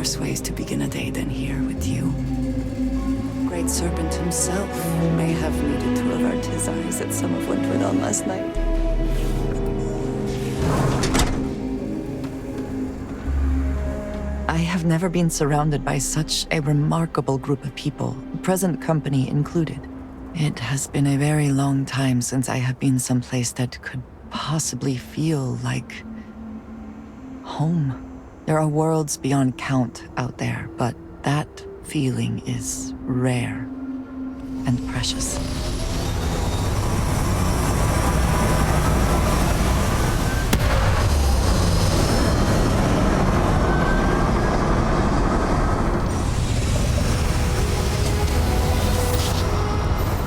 worse ways to begin a day than here with you. Great Serpent himself may have needed to avert his eyes at some of what went on last night. I have never been surrounded by such a remarkable group of people, present company included. It has been a very long time since I have been someplace that could possibly feel like home. There are worlds beyond count out there, but that feeling is rare and precious.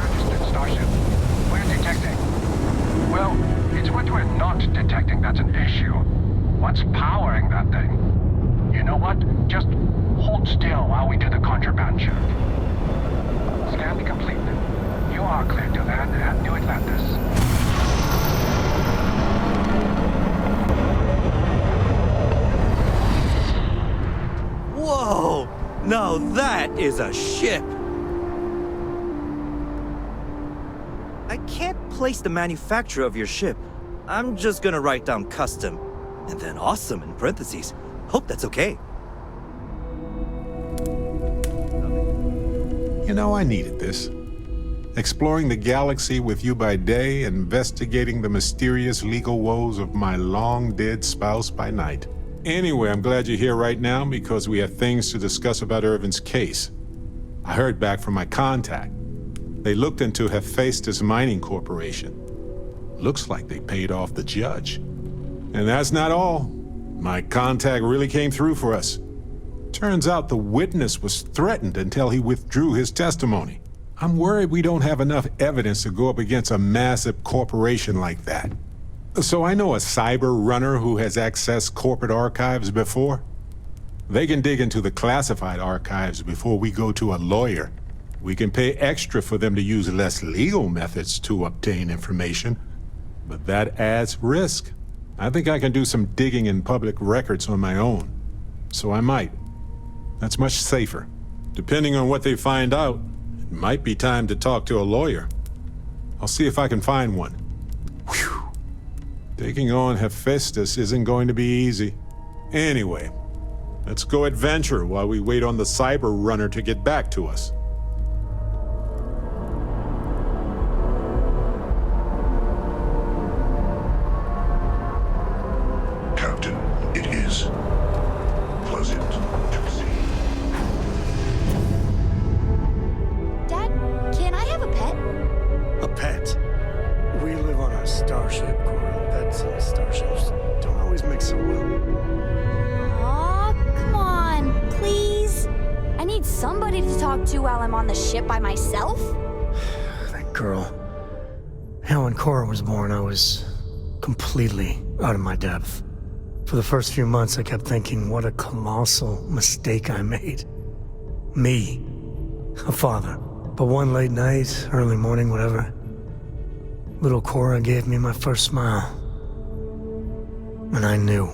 Registered Starship. We're detecting. Well, it's what we're not detecting that's an issue. What's powering that thing? You know what? Just hold still while we do the contraband check. Scan complete. You are clear to land at New Atlantis. Whoa! Now that is a ship! I can't place the manufacturer of your ship. I'm just gonna write down custom, and then awesome in parentheses. Hope that's okay. You know, I needed this. Exploring the galaxy with you by day, investigating the mysterious legal woes of my long-dead spouse by night. Anyway, I'm glad you're here right now because we have things to discuss about Irvin's case. I heard back from my contact. They looked into Hephaestus Mining Corporation. Looks like they paid off the judge. And that's not all. My contact really came through for us. Turns out the witness was threatened until he withdrew his testimony. I'm worried we don't have enough evidence to go up against a massive corporation like that. So I know a cyber runner who has accessed corporate archives before. They can dig into the classified archives before we go to a lawyer. We can pay extra for them to use less legal methods to obtain information, but that adds risk. I think I can do some digging in public records on my own, so I might. That's much safer. Depending on what they find out, it might be time to talk to a lawyer. I'll see if I can find one. Whew. Taking on Hephaestus isn't going to be easy. Anyway, let's go adventure while we wait on the cyber runner to get back to us. Captain, it is pleasant to see. Dad, can I have a pet? A pet? We live on a starship, Cora. Pets and starships don't always mix so well. Aw, come on, please. I need somebody to talk to while I'm on the ship by myself. That girl. Hell, when Cora was born, I was completely out of my depth. For the first few months, I kept thinking, what a colossal mistake I made. Me, a father. But one late night, early morning, whatever, little Cora gave me my first smile. And I knew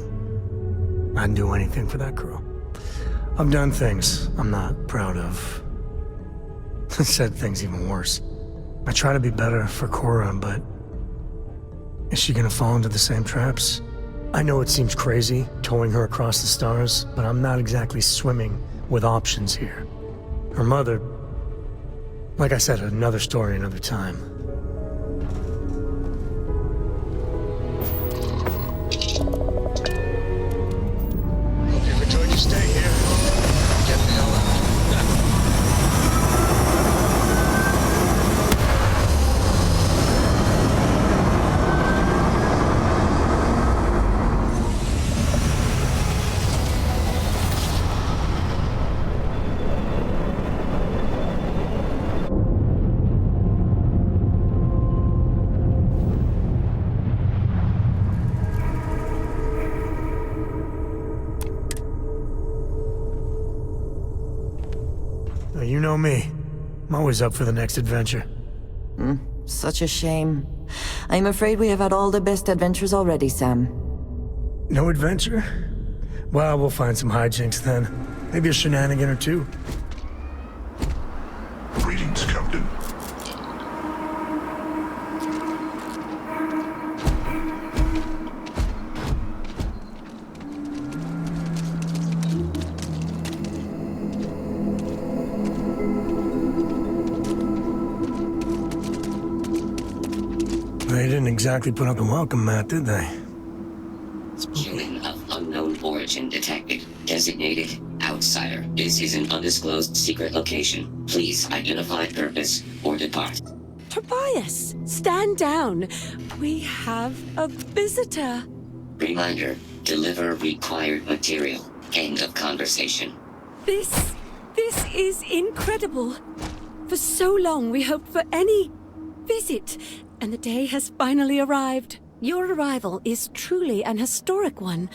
I'd do anything for that girl. I've done things I'm not proud of. Said things even worse. I try to be better for Cora, but is she gonna fall into the same traps? I know it seems crazy, towing her across the stars, but I'm not exactly swimming with options here. Her mother, like I said, another story, another time. Hope you've enjoyed your stay here. Get the hell out. Now, you know me. I'm always up for the next adventure. Such a shame. I'm afraid we have had all the best adventures already, Sam. No adventure? Well, we'll find some hijinks then. Maybe a shenanigan or two. Greetings, Captain. They didn't exactly put up a welcome mat, did they? Human of unknown origin detected. Designated outsider. This is an undisclosed secret location. Please identify purpose or depart. Tobias, stand down. We have a visitor. Reminder, deliver required material. End of conversation. This is incredible. For so long we hoped for any visit, and the day has finally arrived. Your arrival is truly an historic one,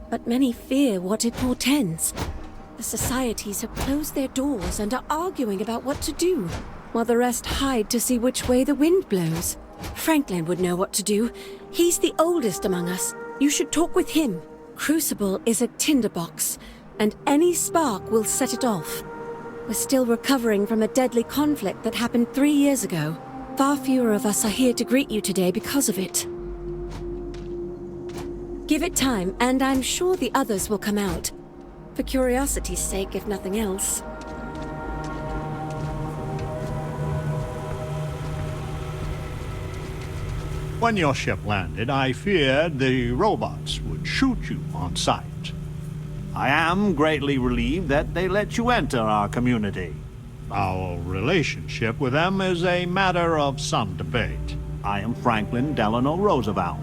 but many fear what it portends. The societies have closed their doors and are arguing about what to do, while the rest hide to see which way the wind blows. Franklin would know what to do. He's the oldest among us. You should talk with him. Crucible is a tinderbox, and any spark will set it off. We're still recovering from a deadly conflict that happened 3 years ago. Far fewer of us are here to greet you today because of it. Give it time, and I'm sure the others will come out. For curiosity's sake, if nothing else. When your ship landed, I feared the robots would shoot you on sight. I am greatly relieved that they let you enter our community. Our relationship with them is a matter of some debate. I am Franklin Delano Roosevelt,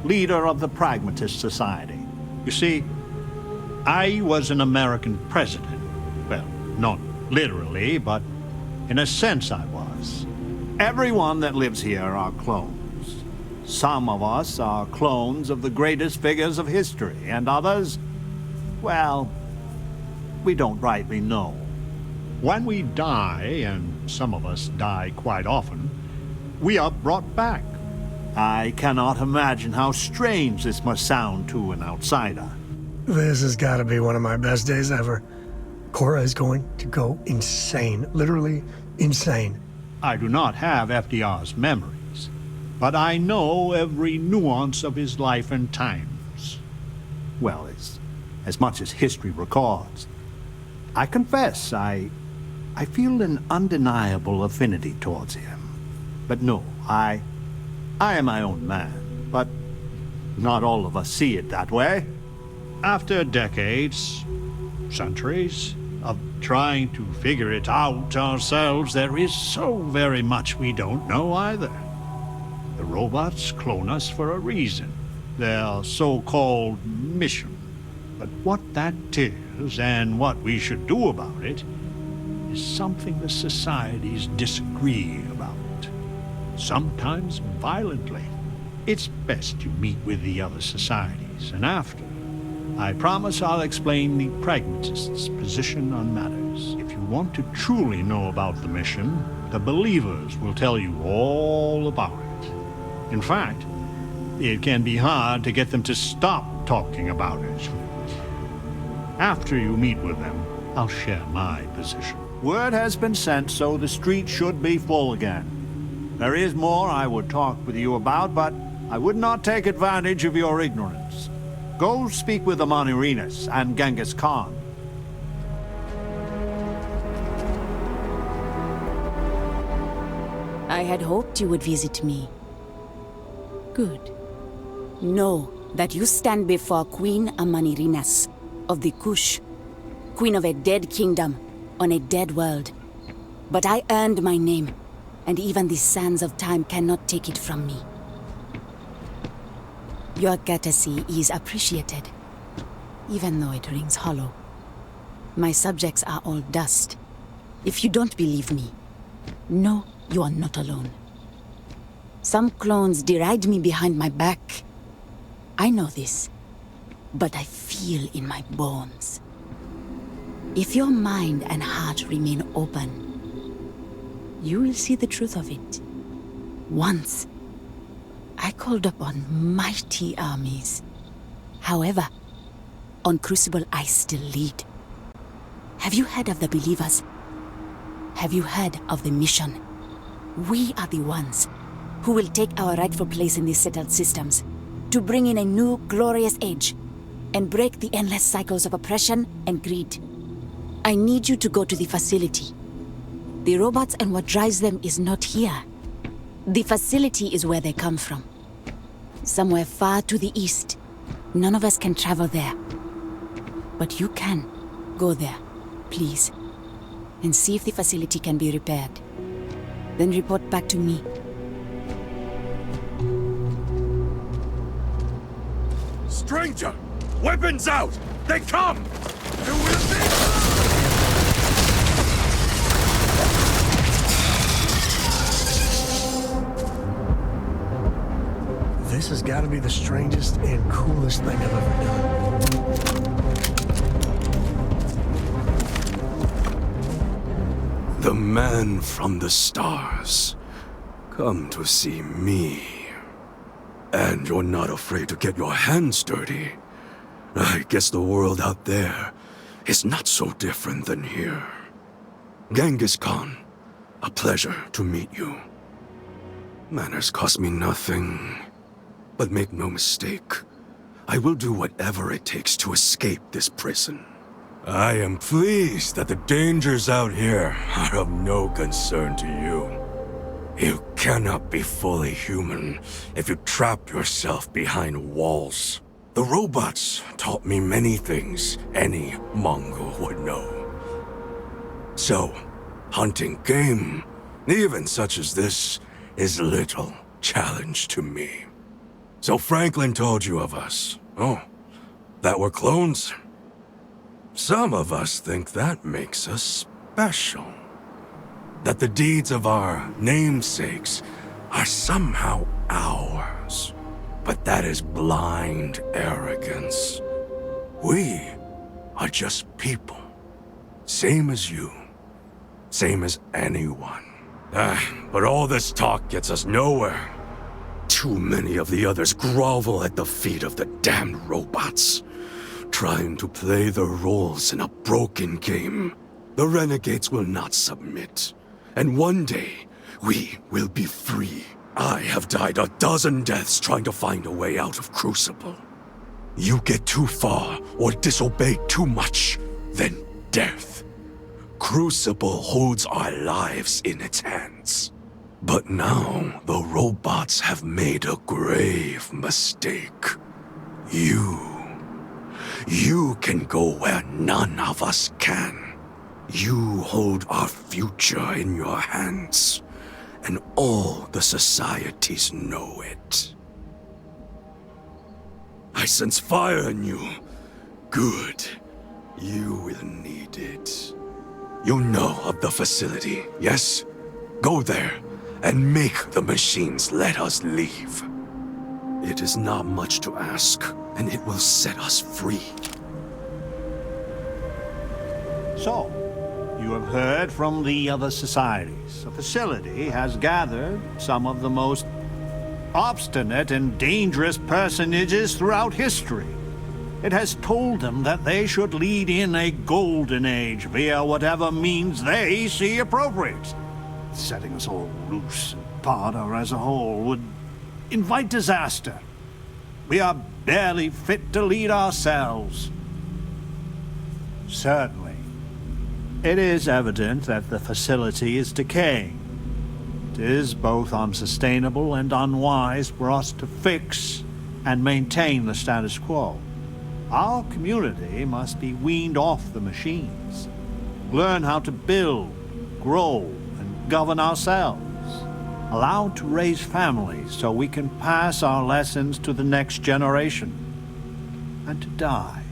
leader of the Pragmatist Society. You see, I was an American president. Well, not literally, but in a sense I was. Everyone that lives here are clones. Some of us are clones of the greatest figures of history, and others, well, we don't rightly know. When we die, and some of us die quite often, we are brought back. I cannot imagine how strange this must sound to an outsider. This has got to be one of my best days ever. Cora is going to go insane. Literally insane. I do not have FDR's memories, but I know every nuance of his life and times. Well, as much as history records. I confess, I feel an undeniable affinity towards him. But no, I am my own man, but not all of us see it that way. After decades, centuries, of trying to figure it out ourselves, there is so very much we don't know either. The robots clone us for a reason, their so-called mission. But what that is, and what we should do about it, is something the societies disagree about. Sometimes violently. It's best you meet with the other societies, and after, I promise I'll explain the Pragmatists' position on matters. If you want to truly know about the mission, the Believers will tell you all about it. In fact, it can be hard to get them to stop talking about it. After you meet with them, I'll share my position. Word has been sent, so the street should be full again. There is more I would talk with you about, but I would not take advantage of your ignorance. Go speak with the Monirinas and Genghis Khan. I had hoped you would visit me. Good. Know that you stand before Queen Amanirinas of the Kush, queen of a dead kingdom on a dead world. But I earned my name, and even the sands of time cannot take it from me. Your courtesy is appreciated, even though it rings hollow. My subjects are all dust. If you don't believe me, know you are not alone. Some clones deride me behind my back. I know this, but I feel in my bones. If your mind and heart remain open, you will see the truth of it. Once, I called upon mighty armies. However, on Crucible I still lead. Have you heard of the believers? Have you heard of the mission? We are the ones who will take our rightful place in these settled systems to bring in a new glorious age and break the endless cycles of oppression and greed. I need you to go to the facility. The robots and what drives them is not here. The facility is where they come from. Somewhere far to the east. None of us can travel there. But you can. Go there, please. And see if the facility can be repaired. Then report back to me. Stranger! Weapons out! They come! There will be... This has got to be the strangest and coolest thing I've ever done. The man from the stars. Come to see me. And you're not afraid to get your hands dirty. I guess the world out there is not so different than here. Genghis Khan, a pleasure to meet you. Manners cost me nothing. But make no mistake, I will do whatever it takes to escape this prison. I am pleased that the dangers out here are of no concern to you. You cannot be fully human if you trap yourself behind walls. The robots taught me many things any Mongol would know. So, hunting game, even such as this, is little challenge to me. So Franklin told you of us. Oh, that we're clones? Some of us think that makes us special. That the deeds of our namesakes are somehow ours. But that is blind arrogance. We are just people. Same as you. Same as anyone. But all this talk gets us nowhere. Too many of the others grovel at the feet of the damned robots, trying to play their roles in a broken game. The renegades will not submit, and one day, we will be free. I have died a dozen deaths trying to find a way out of Crucible. You get too far or disobey too much, then death. Crucible holds our lives in its hands. But now, the robots have made a grave mistake. You can go where none of us can. You hold our future in your hands, and all the societies know it. I sense fire in you. Good. You will need it. You know of the facility, yes? Go there. And make the machines let us leave. It is not much to ask, and it will set us free. So, you have heard from the other societies. The facility has gathered some of the most obstinate and dangerous personages throughout history. It has told them that they should lead in a golden age via whatever means they see appropriate. Setting us all loose and Parda as a whole would invite disaster. We are barely fit to lead ourselves. Certainly, it is evident that the facility is decaying. It is both unsustainable and unwise for us to fix and maintain the status quo. Our community must be weaned off the machines, learn how to build, grow, govern ourselves, allowed to raise families so we can pass our lessons to the next generation, and to die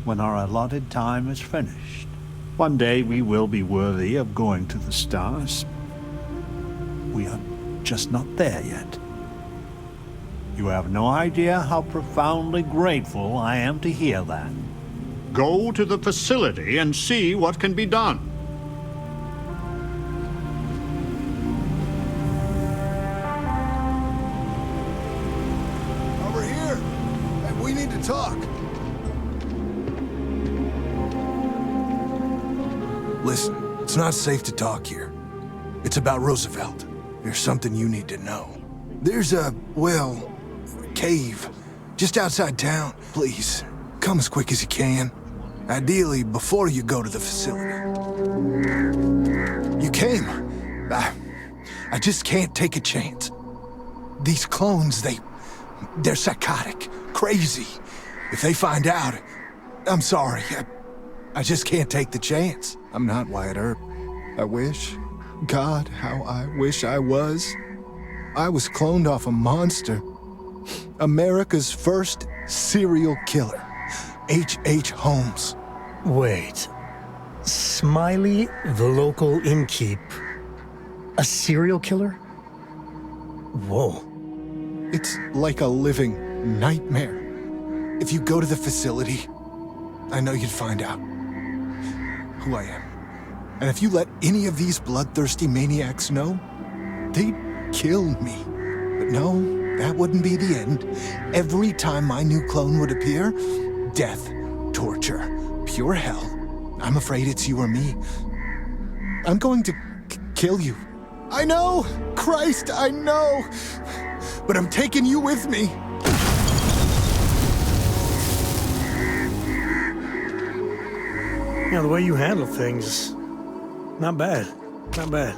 when our allotted time is finished. One day we will be worthy of going to the stars. We are just not there yet. You have no idea how profoundly grateful I am to hear that. Go to the facility and see what can be done. Talk. Listen, it's not safe to talk here. It's about Roosevelt. There's something you need to know. There's a, well, cave just outside town. Please, come as quick as you can. Ideally, before you go to the facility. You came. I just can't take a chance. These clones, they're psychotic, crazy. If they find out, I'm sorry. I just can't take the chance. I'm not Wyatt Earp. I wish. God, how I wish I was. I was cloned off a monster. America's first serial killer. H.H. Holmes. Wait. Smiley, the local innkeep. A serial killer? Whoa. It's like a living nightmare. If you go to the facility, I know you'd find out who I am. And if you let any of these bloodthirsty maniacs know, they'd kill me. But no, that wouldn't be the end. Every time my new clone would appear, death, torture, pure hell. I'm afraid it's you or me. I'm going to kill you. I know! Christ, I know! But I'm taking you with me. You know, the way you handle things, not bad. Not bad.